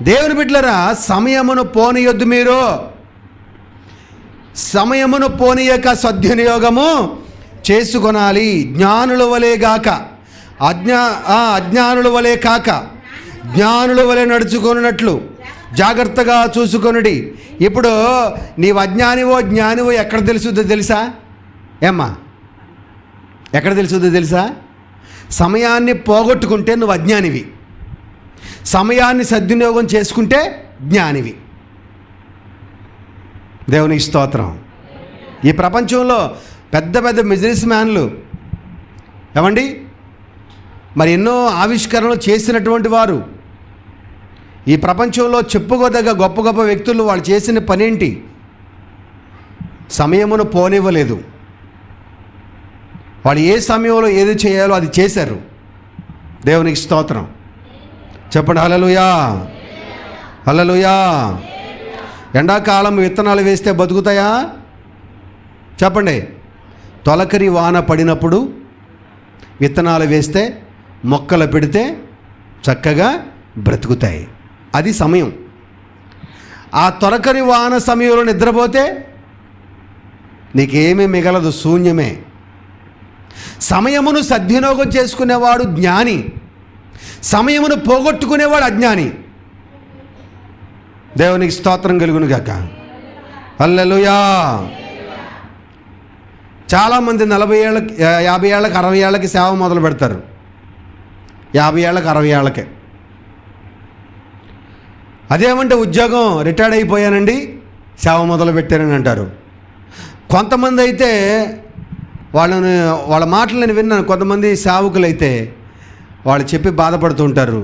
దేవుని బిడ్డలారా, సమయమును పోనీయొద్దు. మీరు సమయమును పోనీయక సద్వినియోగము చేసుకొనాలి. జ్ఞానుల వలె గాక, అజ్ఞానుల వలె కాక జ్ఞానుల వలె నడుచుకొనున్నట్లు జాగ్రత్తగా చూసుకొనుడి. ఇప్పుడు నీవు అజ్ఞానివో జ్ఞానివో ఎక్కడ తెలుసుద్దో తెలుసా? ఏమ్మా, ఎక్కడ తెలుసుద్దో తెలుసా? సమయాన్ని పోగొట్టుకుంటే నువ్వు అజ్ఞానివి, సమయాన్ని సద్వినియోగం చేసుకుంటే జ్ఞానివి. దేవునికి స్తోత్రం. ఈ ప్రపంచంలో పెద్ద పెద్ద బిజినెస్ మ్యాన్లు ఏమండి, మరి ఎన్నో ఆవిష్కరణలు చేసినటువంటి వారు, ఈ ప్రపంచంలో చెప్పుకోదగ్గ గొప్ప గొప్ప వ్యక్తులు, వాళ్ళు చేసిన పనేంటి? సమయమును పోనివ్వలేదు. వాళ్ళు ఏ సమయంలో ఏది చేయాలో అది చేశారు. దేవునికి స్తోత్రం. చెప్పండి హల్లెలూయా, హల్లెలూయా. ఎండాకాలం విత్తనాలు వేస్తే బతుకుతాయా? చెప్పండి. తొలకరి వాన పడినప్పుడు విత్తనాలు వేస్తే, మొక్కలు పెడితే చక్కగా బ్రతుకుతాయి. అది సమయం. ఆ తొలకరి వాన సమయంలో నిద్రపోతే నీకేమీ మిగలదు, శూన్యమే. సమయమును సద్వినియోగం చేసుకునేవాడు జ్ఞాని, సమయమును పోగొట్టుకునేవాడు అజ్ఞాని. దేవునికి స్తోత్రం కలుగును గాక. హల్లెలూయా. చాలామంది 40 ఏళ్ళకి, 50 ఏళ్ళకి, 60 ఏళ్ళకి సేవ మొదలు పెడతారు. 50 ఏళ్ళకి, 60 ఏళ్ళకే. అదేమంటే ఉద్యోగం రిటైర్డ్ అయిపోయానండి, సేవ మొదలు పెట్టారని అంటారు. కొంతమంది అయితే వాళ్ళ మాటలు నేను విన్నాను. కొంతమంది సేవకులు అయితే వాళ్ళు చెప్పి బాధపడుతూ ఉంటారు,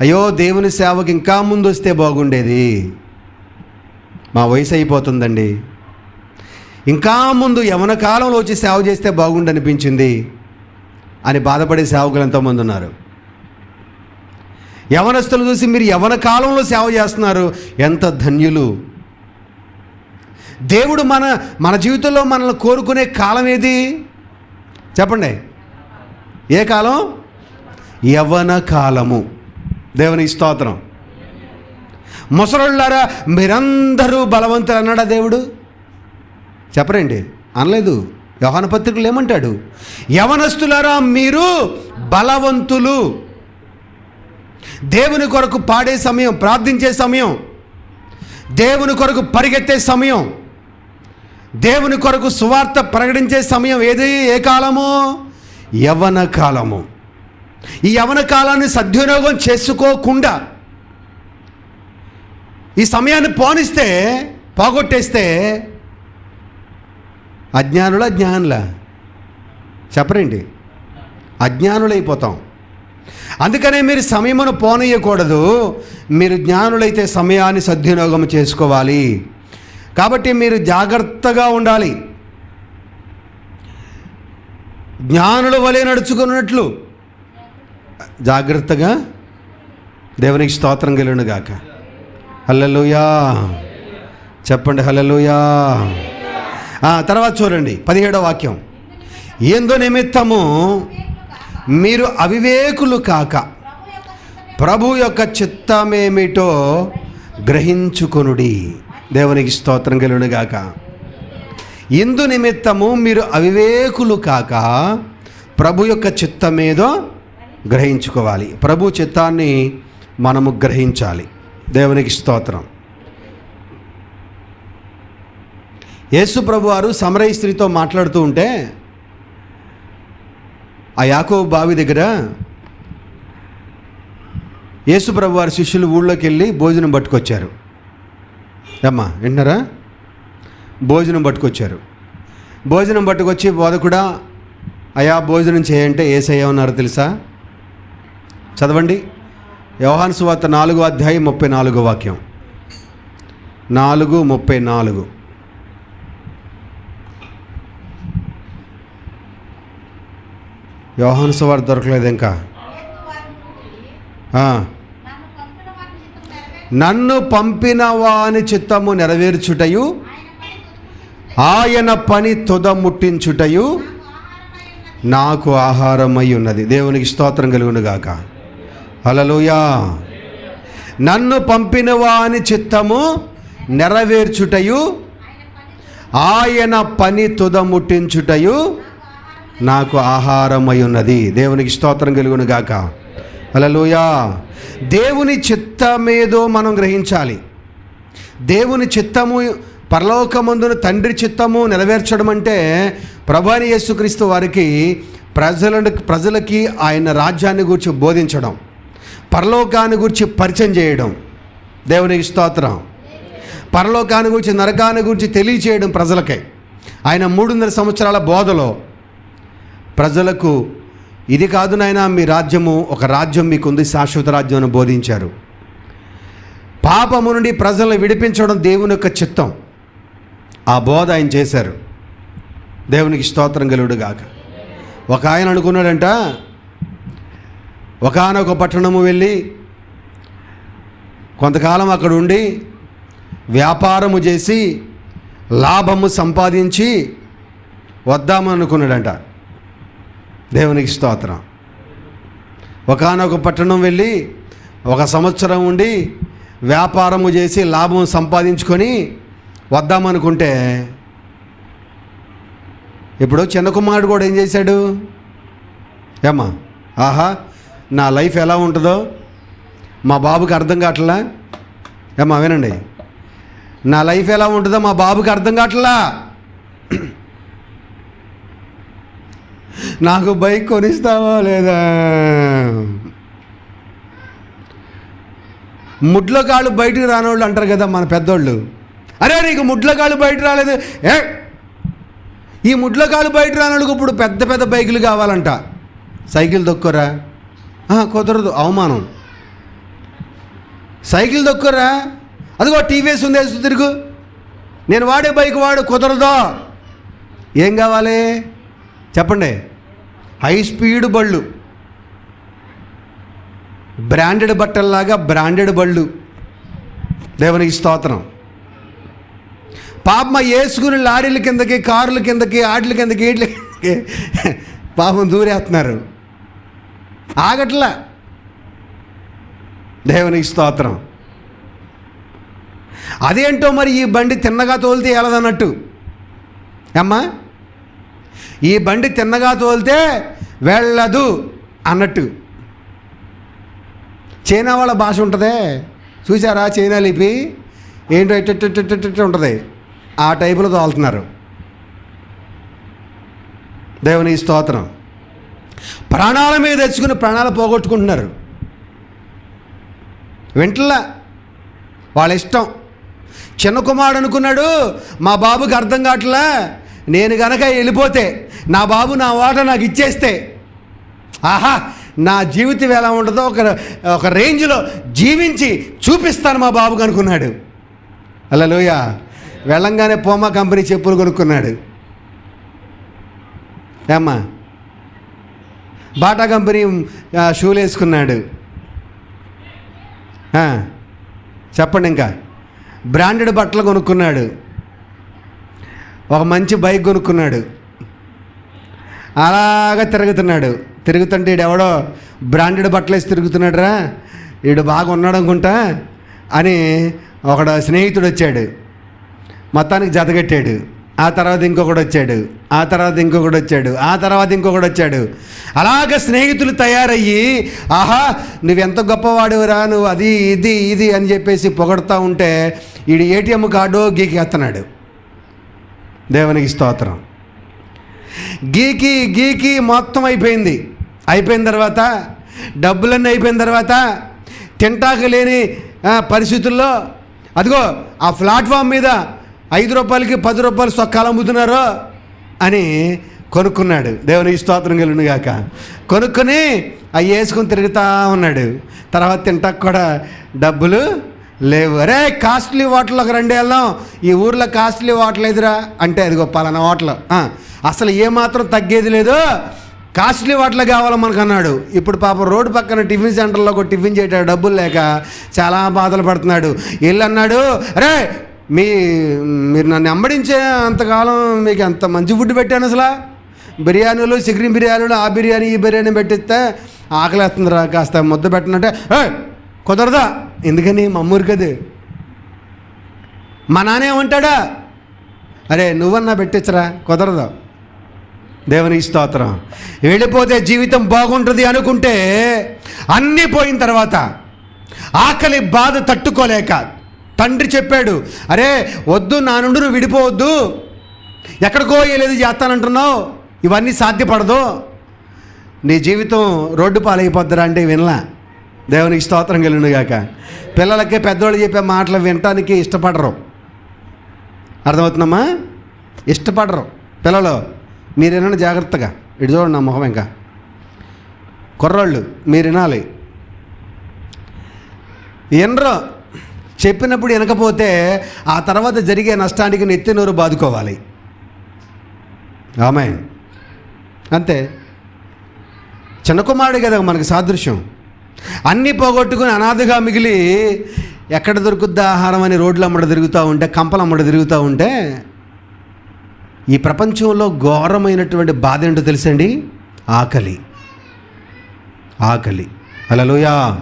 అయ్యో దేవుని సేవకి ఇంకా ముందు వస్తే బాగుండేది, మా వయసు అయిపోతుందండి, ఇంకా ముందు యవన కాలంలో వచ్చి సేవ చేస్తే బాగుండనిపించింది అని బాధపడే సేవకులు ఎంతోమంది ఉన్నారు. యవనస్తులు చూసి మీరు యవన కాలంలో సేవ చేస్తున్నారు, ఎంత ధన్యులు. దేవుడు మన జీవితంలో మనల్ని కోరుకునే కాలం ఏది చెప్పండి? ఏ కాలం? యవ్వన కాలము. దేవునికి స్తోత్రం. ముసలోళ్ళారా మీరందరూ బలవంతులు అన్నాడా దేవుడు? చెప్పరండి, అనలేదు. యోహాను పత్రికలు ఏమంటాడు? యవనస్తులారా మీరు బలవంతులు. దేవుని కొరకు పాడే సమయం, ప్రార్థించే సమయం, దేవుని కొరకు పరిగెత్తే సమయం, దేవుని కొరకు సువార్త ప్రకటించే సమయం ఏది? ఏ కాలము? యవ్వన కాలము. ఈ యవ్వన కాలాన్ని సద్వినియోగం చేసుకోకుండా ఈ సమయాన్ని పోగొట్టేస్తే అజ్ఞానులా జ్ఞానులా? చెప్పరండి, అజ్ఞానులైపోతాం. అందుకనే మీరు సమయమును పోనీయకూడదు. మీరు జ్ఞానులైతే సమయాన్ని సద్వినియోగం చేసుకోవాలి. కాబట్టి మీరు జాగ్రత్తగా ఉండాలి. జ్ఞానుల వలె నడుచుకున్నట్లు జాగ్రత్తగా. దేవునికి స్తోత్రం కలుగును గాక. హల్లెలూయా. చెప్పండి హల్లెలూయా. తర్వాత చూడండి 17వ వాక్యం. ఏందో నిమిత్తము మీరు అవివేకులు కాక ప్రభు యొక్క చిత్తమేమిటో గ్రహించుకొనుడి. దేవునికి స్తోత్రం కలుగును గాక. ఇందు నిమిత్తము మీరు అవివేకులు కాక ప్రభు యొక్క చిత్తమేదో గ్రహించుకోవాలి. ప్రభు చిత్తాన్ని మనము గ్రహించాలి. దేవునికి స్తోత్రం. యేసు ప్రభు వారు సమరయ స్త్రీతో మాట్లాడుతూ ఉంటే ఆ యాకోబు బావి దగ్గర యేసు ప్రభు వారి శిష్యులు ఊళ్ళోకి వెళ్ళి భోజనం పట్టుకొచ్చారు. అమ్మా విన్నారా? భోజనం పట్టుకొచ్చారు. భోజనం పట్టుకొచ్చి బోధకుడా అయా భోజనం చేయంటే యేసయ్య ఉన్నారు తెలుసా? చదవండి. యోహాను సువార్త 4వ అధ్యాయం 34వ వాక్యం. 4:34. యోహాను సువార్త దొరకలేదు ఇంకా. నన్ను పంపిన వాని చిత్తము నెరవేర్చుటయు ఆయన పని తుద ముట్టించుటయు నాకు ఆహారమై ఉన్నది. దేవునికి స్తోత్రం కలుగును గాక. హల్లెలూయా. నన్ను పంపిన వాని చిత్తము నెరవేర్చుటయు ఆయన పని తుదముట్టించుటయు నాకు ఆహారమై ఉన్నది. దేవునికి స్తోత్రం కలుగును గాక. హల్లెలూయా. దేవుని చిత్తమేదో మనం గ్రహించాలి. దేవుని చిత్తము, పరలోకమందున తండ్రి చిత్తము నెరవేర్చడం అంటే ప్రభువైన యేసుక్రీస్తు వారికి ప్రజలకి ఆయన రాజ్యాన్ని గురించి బోధించడం, పరలోకాన్ని గురించి పరిచయం చేయడం. దేవునికి స్తోత్రం. పరలోకాన్ని గురించి, నరకాన్ని గురించి తెలియచేయడం ప్రజలకై. ఆయన 3.5 సంవత్సరాల బోధలో ప్రజలకు ఇది కాదు నాయనా మీ రాజ్యము, ఒక రాజ్యం మీకుంది, శాశ్వత రాజ్యం అని బోధించారు. పాపము నుండి ప్రజలను విడిపించడం దేవుని యొక్క చిత్తం. ఆ బోధ ఆయన చేశారు. దేవునికి స్తోత్రం కలుగును గాక. ఒక ఆయన అనుకున్నాడంట, ఒకానొక పట్టణము వెళ్ళి కొంతకాలం అక్కడ ఉండి వ్యాపారము చేసి లాభము సంపాదించి వద్దామనుకున్నాడంట. దేవునికి స్తోత్రం. ఒకానొక పట్టణం వెళ్ళి 1 సంవత్సరం ఉండి వ్యాపారము చేసి లాభం సంపాదించుకొని వద్దామనుకుంటే, ఇప్పుడు చిన్న కుమారుడు కూడా ఏం చేశాడు? ఏమ్మా, ఆహా నా లైఫ్ ఎలా ఉంటుందో మా బాబుకి అర్థం కావట్లా. ఏమ్మా వినండి, నా లైఫ్ ఎలా ఉంటుందో మా బాబుకి అర్థం కావట్లా. నాకు బైక్ కొనిస్తావా లేదా? ముడ్ల కాళ్ళు బయటకు రానోళ్ళు అంటారు కదా మన పెద్దోళ్ళు. అరే నీకు ముడ్ల కాళ్ళు బయట రాలేదు, ఈ ముడ్ల కాళ్ళు బయట రానోళ్ళకి ఇప్పుడు పెద్ద పెద్ద బైకులు కావాలంట. సైకిల్ దొక్కరా? కుదరదు, అవమానం. సైకిల్ దొక్కరా? అదిగో టీవీఎస్ ఉంది, తిరుగు. నేను వాడే బైక్ వాడు, కుదరదో. ఏం కావాలి చెప్పండి? హై స్పీడ్ బళ్ళు, బ్రాండెడ్ బట్టల్లాగా బ్రాండెడ్ బళ్ళు. దేవునికి స్తోత్రం. పాపం వేసుకుని లారీల కిందకి, కారుల కిందకి, ఆటల కిందకి, ఈట్ల కిందకి పాపం దూరేస్తున్నారు, ఆగట్లా. దేవునికి స్తోత్రం. అదేంటో మరి ఈ బండి తిన్నగా తోలితే వెళ్ళదన్నట్టు. అమ్మా, ఈ బండి తిన్నగా తోలితే వెళ్ళదు అన్నట్టు. చైనా వాళ్ళ భాష ఉంటుందే చూసారా? చైనా లిపి ఏంటో ఇట్ట ఉంటుంది, ఆ టైపులో తోలుతున్నారు. దేవుని స్తోత్రం. ప్రాణాల మీద తెచ్చుకుని ప్రాణాలు పోగొట్టుకుంటున్నారు. వెంటలా వాళ్ళ ఇష్టం. చిన్న కుమారుడు అనుకున్నాడు, మా బాబుకి అర్థం కావట్లా, నేను గనక వెళ్ళిపోతే, నా బాబు నా వాట నాకు ఇచ్చేస్తే, ఆహా నా జీవితం ఎలా ఉంటుందో ఒక రేంజ్లో జీవించి చూపిస్తాను మా బాబుకి అనుకున్నాడు. హల్లెలూయా. వెళ్ళంగానే పోమా కంపెనీ చెప్పులు కొనుక్కున్నాడు. ఏమ్మా, బాటా కంపెనీ షూలు వేసుకున్నాడు. చెప్పండి, ఇంకా బ్రాండెడ్ బట్టలు కొనుక్కున్నాడు. ఒక మంచి బైక్ కొనుక్కున్నాడు. అలాగా తిరుగుతుంటే ఈడెవడో బ్రాండెడ్ బట్టలు వేసి తిరుగుతున్నాడు రా, వీడు బాగా ఉన్నాడు అనుకుంటా అని ఒకడు స్నేహితుడు వచ్చాడు, మొత్తానికి జతగట్టాడు. ఆ తర్వాత ఇంకొకడు వచ్చాడు, ఆ తర్వాత ఇంకొకడు వచ్చాడు, ఆ తర్వాత ఇంకొకడు వచ్చాడు. అలాగ స్నేహితులు తయారయ్యి, ఆహా నువ్వెంత గొప్పవాడురా, నువ్వు అది ఇది ఇది అని చెప్పేసి పొగడుతూ ఉంటే వీడు ఏటీఎం కార్డు గీకేస్తున్నాడు. దేవునికి స్తోత్రం. గీకి మొత్తం అయిపోయిన తర్వాత, డబ్బులన్నీ అయిపోయిన తర్వాత, తింటాక లేని పరిస్థితుల్లో అదిగో ఆ ప్లాట్ఫామ్ మీద 5 రూపాయలకి 10 రూపాయలు సొక్కాలు అమ్ముతున్నారు అని కొనుక్కున్నాడు. దేవునికి స్తోత్రం కలుగును గాక. కొనుక్కొని అవి వేసుకొని తిరుగుతూ ఉన్నాడు. తర్వాత తింటాక కూడా డబ్బులు లేవు. అరే కాస్ట్లీ హోటల్లోకి రండి వెళ్దాం, ఈ ఊర్లో కాస్ట్లీ హోటల్ ఎదురా అంటే, అదిగో పలానా హోటల్, అసలు ఏమాత్రం తగ్గేది లేదు, కాస్ట్లీ హోటల్ కావాలి మనకు అన్నాడు. ఇప్పుడు పాపం రోడ్డు పక్కన టిఫిన్ సెంటర్లో ఒక టిఫిన్ చేయటాడు, డబ్బులు లేక చాలా బాధలు పడుతున్నాడు. వీళ్ళు అన్నాడు, అరే మీరు నన్ను వెంబడించే అంతకాలం మీకు ఎంత మంచి ఫుడ్ పెట్టాను, అసలు బిర్యానీలు, చికెన్ బిర్యానీలు, ఆ బిర్యానీ ఈ బిర్యానీ పెట్టిస్తే ఆకలేస్తుందిరా, కాస్త ముద్ద పెట్టనంటే కుదరదా ఎందుకని మా అమ్మూరు కదా. మా నాన్న ఏమంటాడా, అరే నువ్వన్నా పెట్టించరా, కుదరదు. దేవునికి స్తోత్రం. వెళ్ళిపోతే జీవితం బాగుంటుంది అనుకుంటే అన్నీ పోయిన తర్వాత ఆకలి బాధ తట్టుకోలేక తండ్రి చెప్పాడు, అరే వద్దు నా నుండి నువ్వు విడిపోవద్దు, ఎక్కడికో వెళ్ళేది చేస్తానంటున్నావు, ఇవన్నీ సాధ్యపడదు, నీ జీవితం రోడ్డు పాలైపోద్దురా అంటే వినలా. దేవునికి స్తోత్రం కలుగునుగాక. పిల్లలకి పెద్దవాళ్ళు చెప్పే మాటలు వినటానికి ఇష్టపడరు. అర్థమవుతుందమ్మా? ఇష్టపడరు పిల్లలు. మీరు వినండి జాగ్రత్తగా. ఇటు చూడండి నా మొహం. ఇంకా కుర్రాళ్ళు మీరు వినాలి. వినరు. చెప్పినప్పుడు వినకపోతే ఆ తర్వాత జరిగే నష్టానికి నెత్తి నోరు బాదుకోవాలి. ఆమేన్. అంతే. చిన్న కుమారుడు కదా మనకు సాదృశ్యం. అన్నీ పోగొట్టుకుని అనాథగా మిగిలి ఎక్కడ దొరుకుద్దా ఆహారం అని రోడ్లు అమ్మడ తిరుగుతూ ఉంటే, కంపలు అమ్మడ తిరుగుతూ ఉంటే, ఈ ప్రపంచంలో ఘోరమైనటువంటి బాధ ఏంటో తెలుసండి? ఆకలి. ఆకలి. హల్లెలూయా.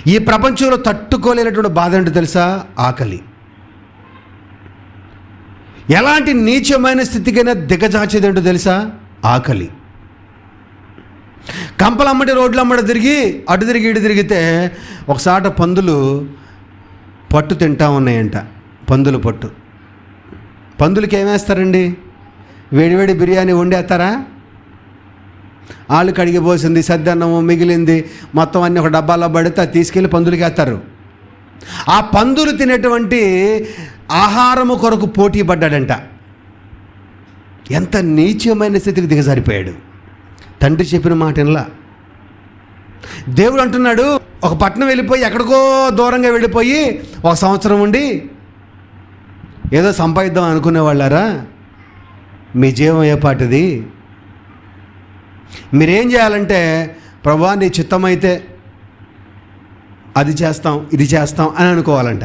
ఈ ప్రపంచంలో తట్టుకోలేనటువంటి బాధ ఏంటో తెలుసా? ఆకలి. ఎలాంటి నీచమైన స్థితికైనా దిగజాచేదేంటో తెలుసా? ఆకలి. కంపలమ్మటి రోడ్లు అమ్మడి తిరిగి అటు తిరిగి ఇటు తిరిగితే ఒకసాట పందులు పట్టు తింటా ఉన్నాయంట. పందులు పట్టు. పందులకి ఏమేస్తారండి? వేడివేడి బిర్యానీ వండేస్తారా? ఆళ్ళు కడిగిపోసింది, సద్దన్నము మిగిలింది మొత్తం అన్నీ ఒక డబ్బాలో పడితే అది తీసుకెళ్ళి పందులకి వేస్తారు. ఆ పందులు తినేటువంటి ఆహారము కొరకు పోటీ పడ్డాడంట. ఎంత నీచమైన స్థితికి దిగజారిపోయాడు. తండ్రి చెప్పిన మాట వినలా. దేవుడు అంటున్నాడు, ఒక పట్టణం వెళ్ళిపోయి ఎక్కడికో దూరంగా వెళ్ళిపోయి ఒక సంవత్సరం ఉండి ఏదో సంపాదిద్దాం అనుకునే వాళ్ళారా, మీ జీవం ఏ పాటిది? మీరేం చేయాలంటే, ప్రభువా నీ చిత్తమైతే అది చేస్తాం ఇది చేస్తాం అని అనుకోవాలంట.